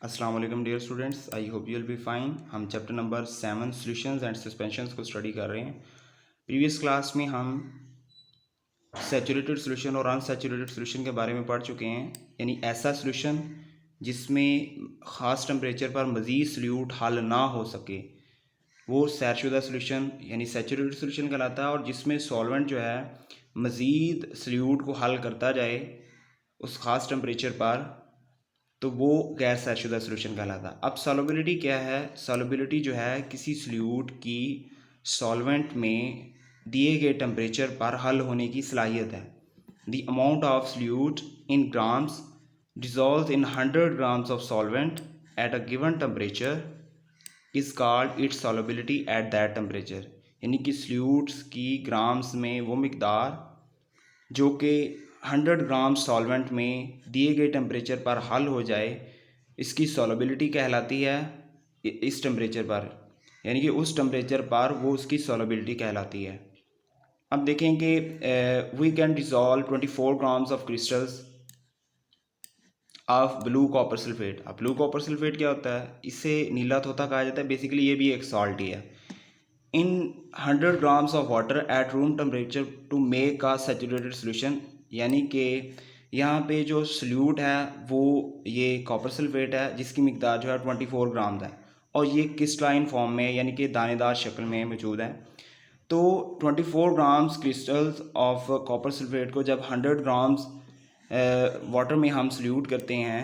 अस्सलाम वालेकुम dear students, I hope you will be fine. हम chapter number 7 solutions and suspensions को study कर रहे हैं। प्रीवियस क्लास में हम सैचुरेटेड सॉल्यूशन और अनसैचुरेटेड सॉल्यूशन के बारे में पढ़ चुके हैं, यानी ऐसा सॉल्यूशन जिसमें ख़ास टेम्परेचर पर मज़ीद सॉल्यूट हल ना हो सके वो सैरशुदा सॉल्यूशन यानी सैचुरेटेड सॉल्यूशन कहलाता है, और जिसमें सॉल्वेंट जो है मज़ीद सॉल्यूट को हल करता जाए उस ख़ास टेम्परेचर पर, तो वो गैर सैरशुदा सॉल्यूशन कहलाता है। अब सॉल्युबिलिटी क्या है? सॉल्युबिलिटी जो है किसी सॉल्यूट की सॉल्वेंट में दिए गए टेम्परेचर पर हल होने की सलाहियत है। The amount of solute in grams dissolved in 100 grams of solvent at a given temperature is called its solubility at that temperature. यानी कि सॉल्यूट्स की ग्राम्स में वो मिकदार जो कि 100 ग्राम सॉल्वेंट में दिए गए टेम्परेचर पर हल हो जाए, इसकी सॉल्युबिलिटी कहलाती है इस टेम्परेचर पर, यानी कि उस टेम्परेचर पर वो उसकी सॉल्युबिलिटी कहलाती है। अब देखें कि we can dissolve 24 grams of crystals of blue copper sulphate. अब ब्लू कॉपर सल्फेट क्या होता है? इसे नीला तोता कहा जाता है। बेसिकली ये भी एक सॉल्ट ही है। In 100 grams of water at room temperature to make a saturated solution, यानी कि यहाँ पे जो सल्यूट है वो ये कॉपर सल्फेट है जिसकी मिकदार जो है 24 ग्राम है, और ये क्रिस्टलाइन फॉर्म में यानी कि दानेदार शक्ल में मौजूद है। तो 24 grams crystals of copper sulphate को जब 100 ग्राम्स वाटर में हम सल्यूट करते हैं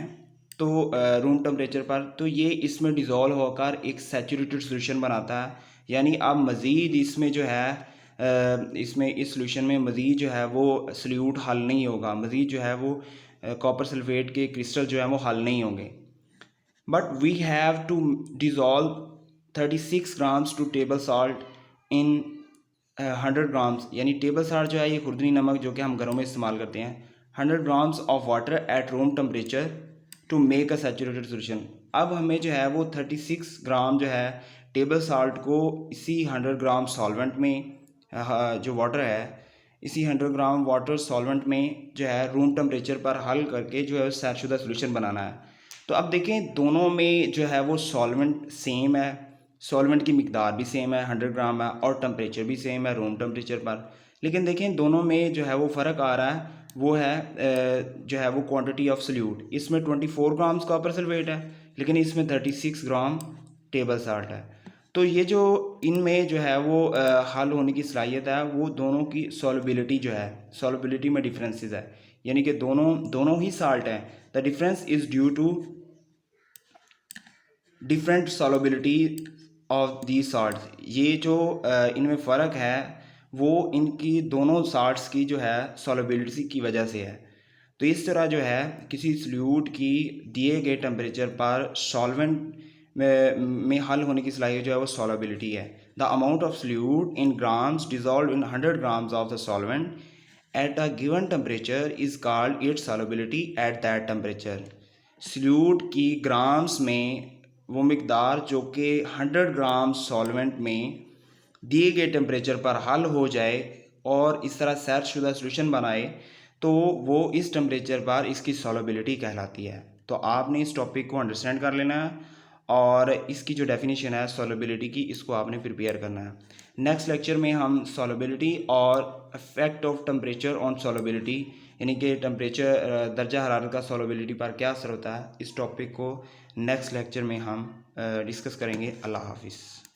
तो रूम टेम्परेचर पर, तो ये इसमें डिज़ोल्व होकर एक सैचुरेटेड सोल्यूशन बनाता है। यानी अब मज़ीद इसमें जो है इसमें इस सोल्यूशन में मज़ीद जो है वो सल्यूट हल नहीं होगा, मज़ीद जो है वो कॉपर सल्फेट के क्रिस्टल जो है वो हल नहीं होंगे। But we have to dissolve 36 grams to table salt in 100 grams, यानी टेबल साल्ट जो है ये खुर्दनी नमक जो कि हम घरों में इस्तेमाल करते हैं, 100 grams of water at room temperature to make a saturated solution. अब हमें जो है वो 36 ग्राम जो है टेबल साल्ट को इसी 100 ग्राम सॉल्वेंट में जो वाटर है, इसी 100 ग्राम वाटर सॉल्वेंट में जो है रूम टेम्परेचर पर हल करके जो है सैरशुदा सोल्यूशन बनाना है। तो अब देखें दोनों में जो है वो सॉल्वेंट सेम है, सॉल्वेंट की मिकदार भी सेम है, 100 ग्राम है, और टेम्परेचर भी सेम है रूम टेम्परेचर पर। लेकिन देखें दोनों में जो है वो फ़र्क आ रहा है, वो है जो है वो क्वांटिटी ऑफ सल्यूट। इसमें 24 ग्राम्स कॉपर सल्फेट है, लेकिन इसमें 36 ग्राम टेबल साल्ट है। तो ये जो इनमें जो है वो हल होने की सलाहियत है, वो दोनों की सॉल्युबिलिटी जो है, सॉल्युबिलिटी में डिफरेंसेस है, यानी कि दोनों ही साल्ट हैं। The difference is due to different solubility of the salts. ये जो इनमें फ़र्क है वो इनकी दोनों साल्ट्स की जो है सॉल्युबिलिटी की वजह से है। तो इस तरह जो है किसी सल्यूट की दिए गए टेम्परेचर पर सॉल्वेंट में हल होने की सलाहियत जो है वो सॉल्युबिलिटी है। The amount of solute in grams dissolved in 100 grams of the solvent at a given temperature is called its solubility at that temperature. Solute की ग्राम्स में वो मिकदार जो कि 100 ग्राम सॉल्वेंट में दिए गए टेम्परेचर पर हल हो जाए और इस तरह सैरशुदा सॉल्यूशन बनाए, तो वो इस टेम्परेचर पर इसकी सॉल्युबिलिटी कहलाती है। तो आपने इस टॉपिक को अंडरस्टैंड कर लेना है, और इसकी जो डेफिनेशन है सॉल्युबिलिटी की, इसको आपने प्रिपेयर करना है। नेक्स्ट लेक्चर में हम सॉल्युबिलिटी और effect of temperature on solubility, यानी कि टेम्परेचर दर्जा हरारत का सॉल्युबिलिटी पर क्या असर होता है, इस टॉपिक को नेक्स्ट लेक्चर में हम डिस्कस करेंगे। अल्लाह हाफिज़।